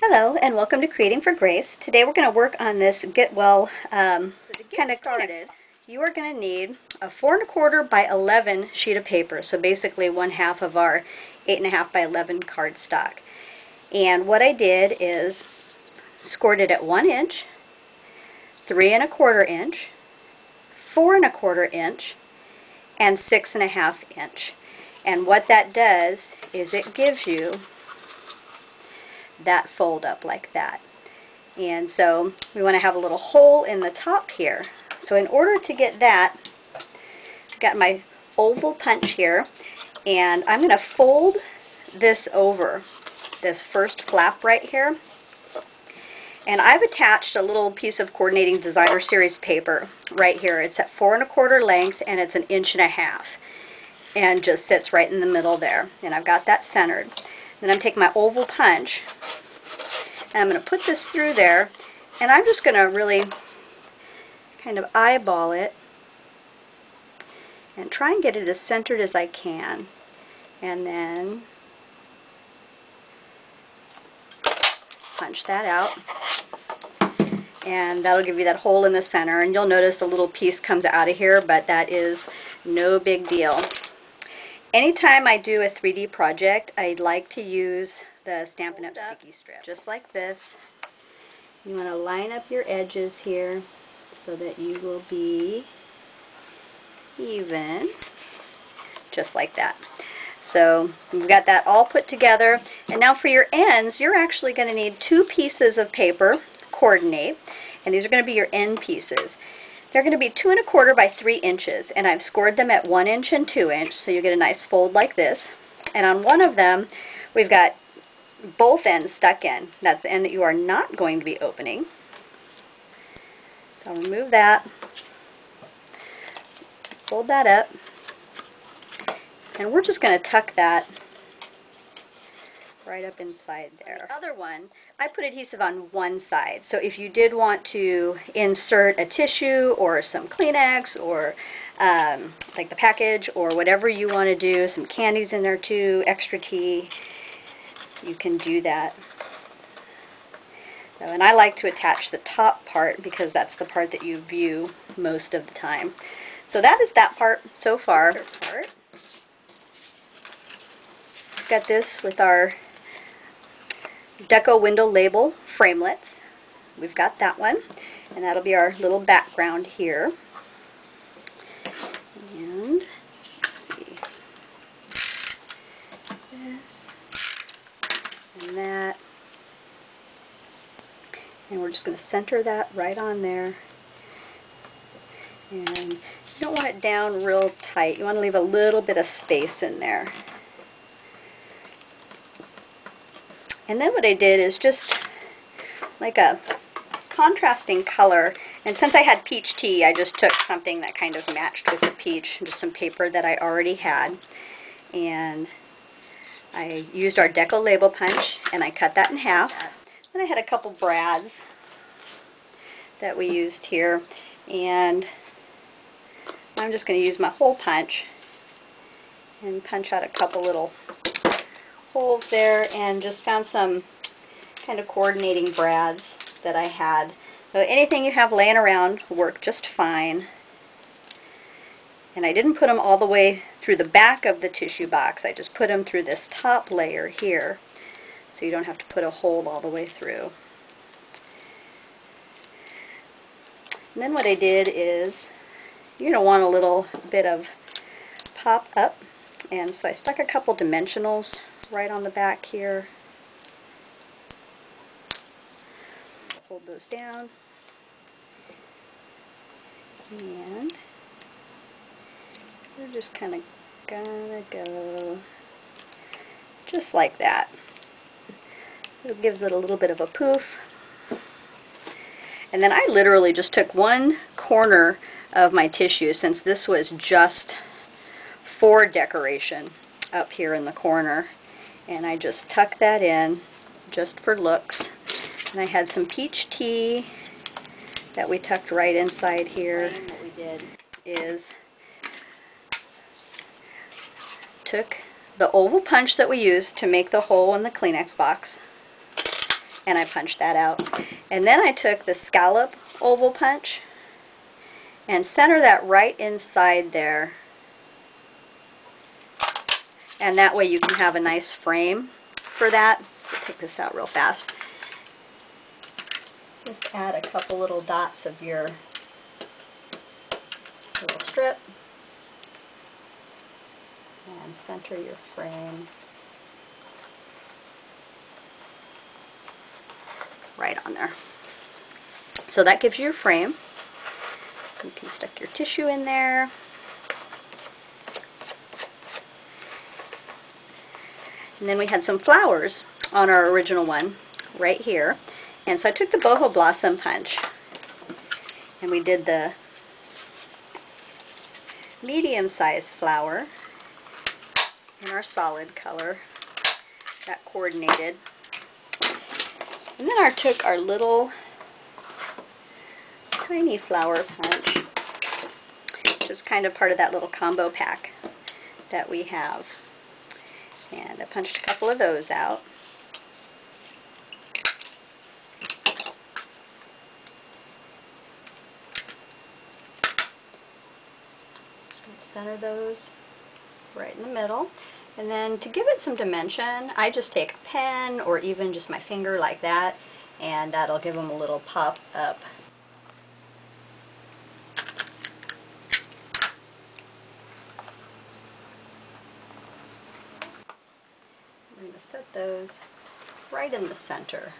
Hello and welcome to Creating for Grace. Today we're going to work on this Get Well kind of started. You are going to need a 4 1/4 by 11 sheet of paper, so basically 1/2 of our 8 1/2 by 11 cardstock. And what I did is scored it at 1 inch, 3 1/4 inch, 4 1/4 inch, and 6 1/2 inch. And what that does is it gives you that fold up like that. And so we want to have a little hole in the top here. So in order to get that, I've got my oval punch here, and I'm going to fold this over this first flap right here. And I've attached a little piece of Coordinating Designer Series paper right here. It's at 4 1/4 length and it's 1 1/2 inches and just sits right in the middle there. And I've got that centered. Then I'm taking my oval punch and I'm going to put this through there, and I'm just going to really kind of eyeball it and try and get it as centered as I can. And then punch that out, and that'll give you that hole in the center. And you'll notice a little piece comes out of here, but that is no big deal. Anytime I do a 3D project, I like to use the Stampin' Up! Sticky strip, just like this. You want to line up your edges here so that you will be even, just like that. So we've got that all put together, and now for your ends, you're actually going to need 2 pieces of paper, coordinate, and these are going to be your end pieces. They're going to be 2 1/4 by 3 inches, and I've scored them at 1 inch and 2 inch, so you get a nice fold like this. And on one of them, we've got both ends stuck in. That's the end that you are not going to be opening. So I'll remove that, fold that up, and we're just going to tuck that right up inside there. The other one, I put adhesive on one side, so if you did want to insert a tissue or some Kleenex or like the package or whatever you want to do, some candies in there too, extra tea, you can do that. So, and I like to attach the top part because that's the part that you view most of the time. So that is that part so far. Got this with our Deco window label framelets. We've got that one, and that'll be our little background here. And let's see, this and that, and we're just going to center that right on there. And you don't want it down real tight. You want to leave a little bit of space in there. And then what I did is just like a contrasting color, and since I had peach tea, I just took something that kind of matched with the peach, just some paper that I already had, and I used our Deco label punch and I cut that in half. Then I had a couple brads that we used here, and I'm just going to use my hole punch and punch out a couple little holes there, and just found some kind of coordinating brads that I had. So anything you have laying around will work just fine. And I didn't put them all the way through the back of the tissue box. I just put them through this top layer here, so you don't have to put a hole all the way through. And then what I did is, you're going to want a little bit of pop up, and so I stuck a couple dimensionals right on the back here. Hold those down, and we're just kind of gonna go just like that. It gives it a little bit of a poof. And then I literally just took one corner of my tissue, since this was just for decoration up here in the corner, and I just tucked that in just for looks. And I had some peach tea that we tucked right inside here. And what we did is took the oval punch that we used to make the hole in the Kleenex box, and I punched that out. And then I took the scallop oval punch and center that right inside there. And that way you can have a nice frame for that. So take this out real fast. Just add a couple little dots of your little strip and center your frame right on there. So that gives you your frame. You can stick your tissue in there. And then we had some flowers on our original one right here. And so I took the boho blossom punch and we did the medium-sized flower in our solid color. That coordinated. And then I took our little tiny flower punch, which is kind of part of that little combo pack that we have. And I punched a couple of those out. Center those right in the middle. And then to give it some dimension, I just take a pen or even just my finger like that, and that'll give them a little pop up. I'm going to set those right in the center.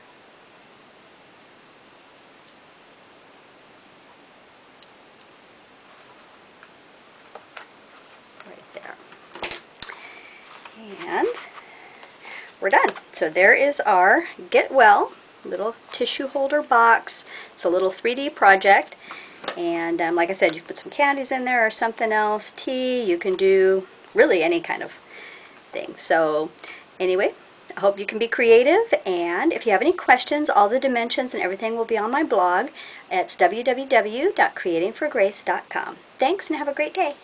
Right there. And we're done. So there is our Get Well little tissue holder box. It's a little 3D project. And like I said, you can put some candies in there or something else, tea, you can do really any kind of thing. So anyway, I hope you can be creative, and if you have any questions, all the dimensions and everything will be on my blog. It's www.creatingforgrace.com. Thanks and have a great day.